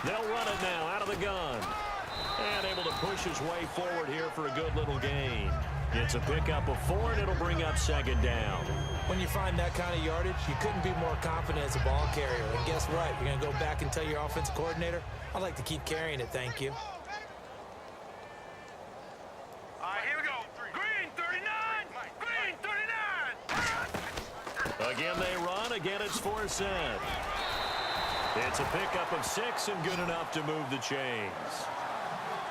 They'll run it now out of the gun. And able to push his way forward here for a good little gain. It's a pickup of 4, and it'll bring up second down. When you find that kind of yardage, you couldn't be more confident as a ball carrier. And guess what? You're going to go back and tell your offensive coordinator, I'd like to keep carrying it, thank you. All right, here we go. Green 39. Green 39. Again, they run. Again, it's Forsett. It's a pickup of 6 and good enough to move the chains.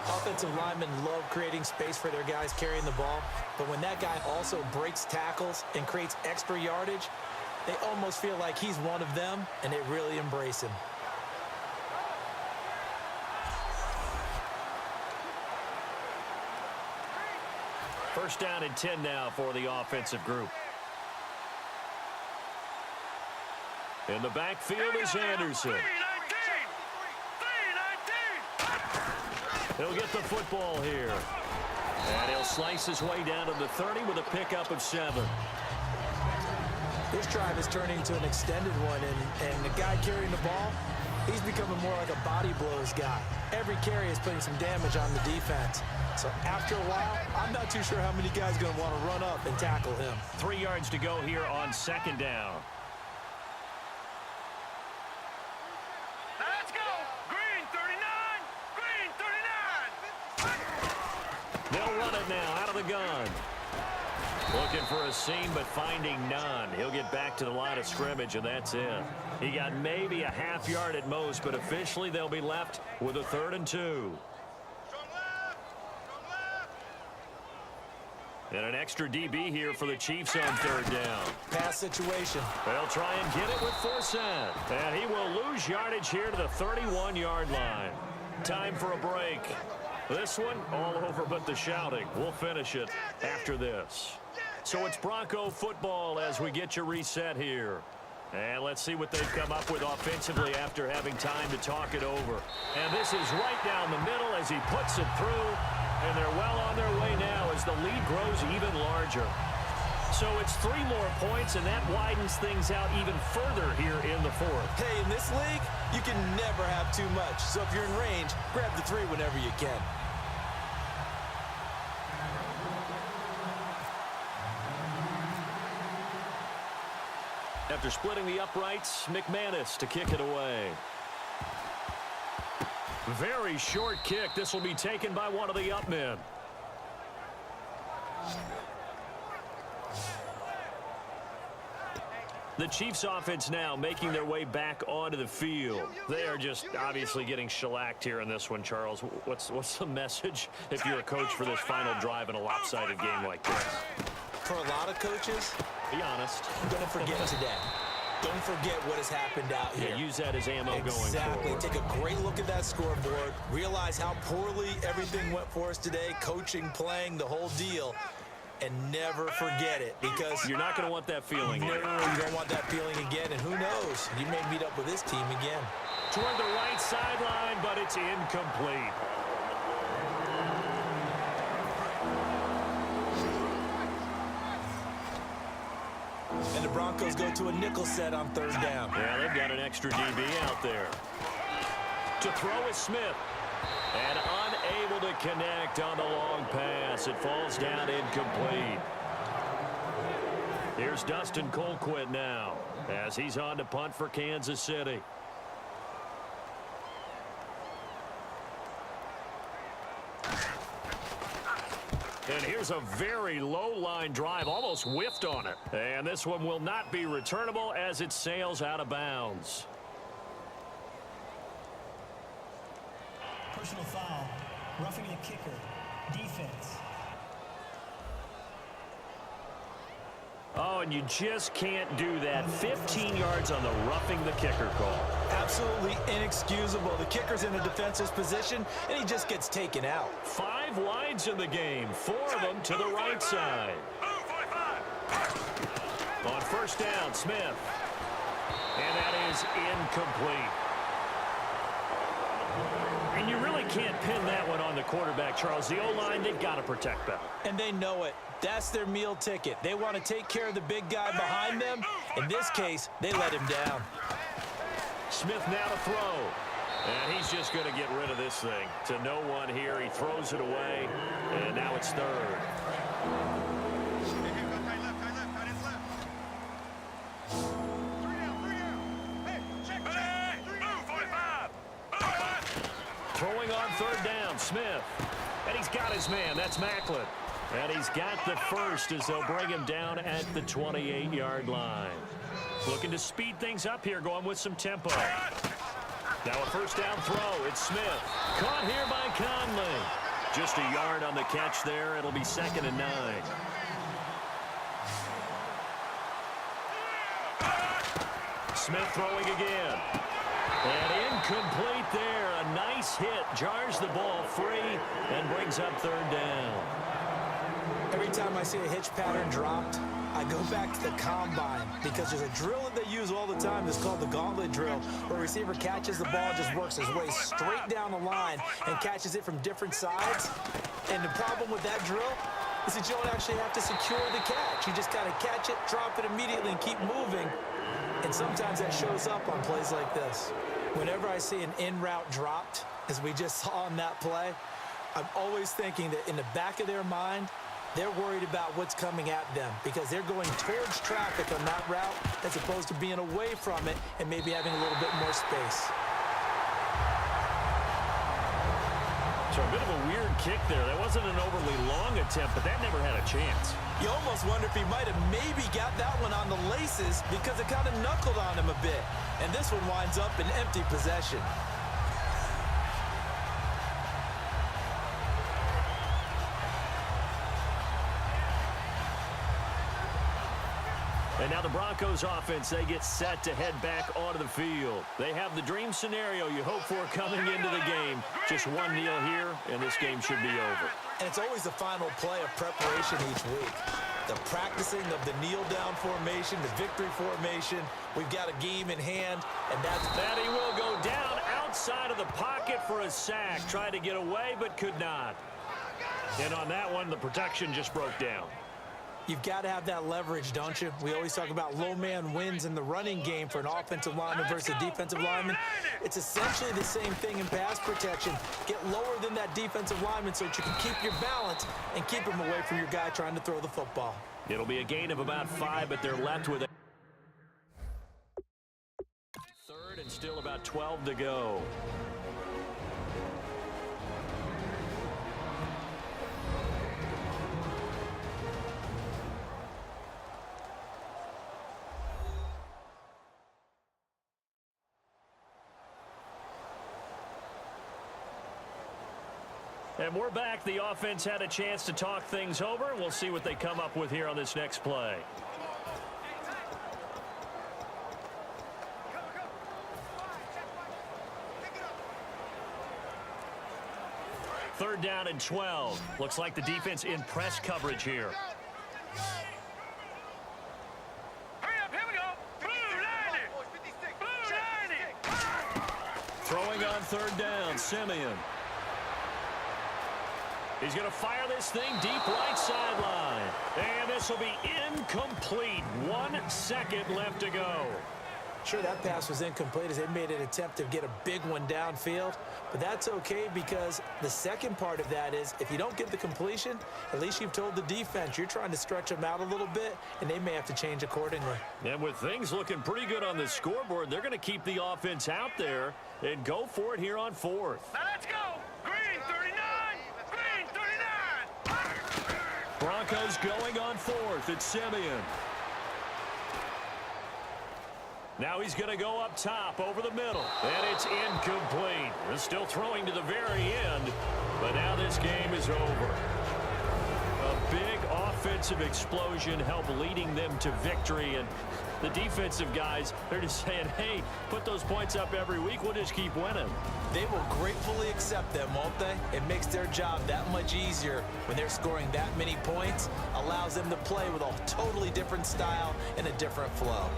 Offensive linemen love creating space for their guys carrying the ball, but when that guy also breaks tackles and creates extra yardage, they almost feel like he's one of them, and they really embrace him. First down and 10 now for the offensive group. In the backfield is Anderson. He'll get the football here. And he'll slice his way down to the 30 with a pickup of 7. This drive is turning into an extended one, and the guy carrying the ball, he's becoming more like a body blows guy. Every carry is putting some damage on the defense. So after a while, I'm not too sure how many guys are going to want to run up and tackle him. 3 yards to go here on second down. Let's go. Green 39. Green 39. They'll run it now out of the gun. Looking for a seam, but finding none. He'll get back to the line of scrimmage, and that's it. He got maybe a half yard at most, but officially they'll be left with a 3rd and 2. And an extra DB here for the Chiefs on 3rd down. Pass situation. They'll try and get it with Forsett. And he will lose yardage here to the 31-yard line. Time for a break. This one all over but the shouting. We'll finish it after this. So it's Bronco football as we get you reset here. And let's see what they've come up with offensively after having time to talk it over. And this is right down the middle as he puts it through. And they're well on their way now as the lead grows even larger. So it's 3 more points, and that widens things out even further here in the 4th. Hey, in this league, you can never have too much. So if you're in range, grab the 3 whenever you can. After splitting the uprights, McManus to kick it away. Very short kick. This will be taken by one of the up men. The Chiefs offense now making their way back onto the field. They are just obviously getting shellacked here in this one, Charles. What's the message if you're a coach for this final drive in a lopsided game like this? For a lot of coaches, be honest, I'm going to forget today. Don't forget what has happened out here. Yeah, use that as ammo going forward. Exactly. Take a great look at that scoreboard. Realize how poorly everything went for us today. Coaching, playing, the whole deal. And never forget it, because you're not going to want that feeling. No, you don't want that feeling again. And who knows? You may meet up with this team again. Toward the right sideline, but it's incomplete. And the Broncos go to a nickel set on 3rd down. Yeah, they've got an extra DB out there. To throw is Smith. And unable to connect on the long pass. It falls down incomplete. Here's Dustin Colquitt now as he's on to punt for Kansas City. And here's a very low-line drive, almost whiffed on it. And this one will not be returnable as it sails out of bounds. Personal foul, roughing the kicker, defense. Oh, and you just can't do that. 15 yards on the roughing the kicker call. Absolutely inexcusable. The kicker's in a defensive position, and he just gets taken out. 5 wides in the game, 4 of them to the right side. On 1st down, Smith. And that is incomplete. And you really can't pin that one on the quarterback, Charles. The O-line, they've got to protect that. And they know it. That's their meal ticket. They want to take care of the big guy behind them. In this case, they let him down. Smith now to throw. And he's just going to get rid of this thing. To no one here. He throws it away. And now it's third. Throwing on third down, Smith. And he's got his man. That's Macklin. And he's got the first as they'll bring him down at the 28-yard line. Looking to speed things up here, going with some tempo. Now a first down throw. It's Smith. Caught here by Conley. Just a yard on the catch there. It'll be 2nd and 9. Smith throwing again. And incomplete there. A nice hit. Jars the ball free and brings up third down. Every time I see a hitch pattern dropped, I go back to the combine because there's a drill that they use all the time. It's called the gauntlet drill, where a receiver catches the ball, just works his way straight down the line and catches it from different sides. And the problem with that drill is that you don't actually have to secure the catch. You just got to catch it, drop it immediately, and keep moving. And sometimes that shows up on plays like this. Whenever I see an in route dropped, as we just saw on that play, I'm always thinking that in the back of their mind, they're worried about what's coming at them because they're going towards traffic on that route as opposed to being away from it and maybe having a little bit more space. So a bit of a weird kick there. That wasn't an overly long attempt, but that never had a chance. You almost wonder if he might have maybe got that one on the laces because it kind of knuckled on him a bit. And this one winds up in empty possession. And now the Broncos offense, they get set to head back onto the field. They have the dream scenario you hope for coming into the game. Just one kneel here, and this game should be over. And it's always the final play of preparation each week. The practicing of the kneel-down formation, the victory formation. We've got a game in hand, and that he will go down outside of the pocket for a sack. Tried to get away, but could not. And on that one, the protection just broke down. You've got to have that leverage, don't you? We always talk about low man wins in the running game for an offensive lineman versus a defensive lineman. It's essentially the same thing in pass protection. Get lower than that defensive lineman so that you can keep your balance and keep him away from your guy trying to throw the football. It'll be a gain of about 5, but they're left with it. Third and still about 12 to go. And we're back. The offense had a chance to talk things over. We'll see what they come up with here on this next play. Third down and 12. Looks like the defense in press coverage here. Hurry up, here we go. Blue 90. Throwing on third down, Simeon. He's going to fire this thing deep right sideline. And this will be incomplete. 1 second left to go. Sure, that pass was incomplete as they made an attempt to get a big one downfield. But that's okay because the second part of that is if you don't get the completion, at least you've told the defense you're trying to stretch them out a little bit, and they may have to change accordingly. And with things looking pretty good on the scoreboard, they're going to keep the offense out there and go for it here on 4th. Now let's go. Green 39. Green 39. Broncos going on 4th. It's Simeon. Now he's going to go up top over the middle. And it's incomplete. They're still throwing to the very end. But now this game is over. A big offensive explosion helped leading them to victory. And the defensive guys, they're just saying, hey, put those points up every week. We'll just keep winning. They will gratefully accept them, won't they? It makes their job that much easier when they're scoring that many points. Allows them to play with a totally different style and a different flow.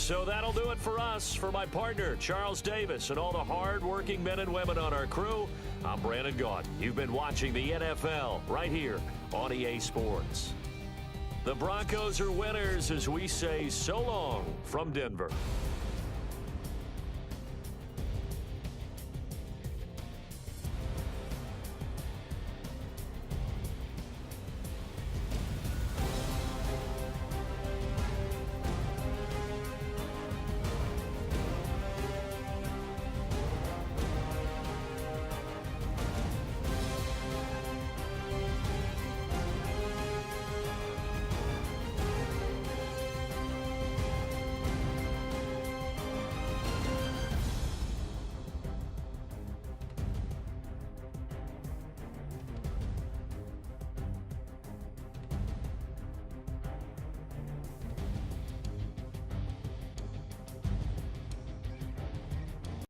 So that'll do it for us. For my partner, Charles Davis, and all the hard-working men and women on our crew, I'm Brandon Gaudin. You've been watching the NFL right here on EA Sports. The Broncos are winners as we say so long from Denver.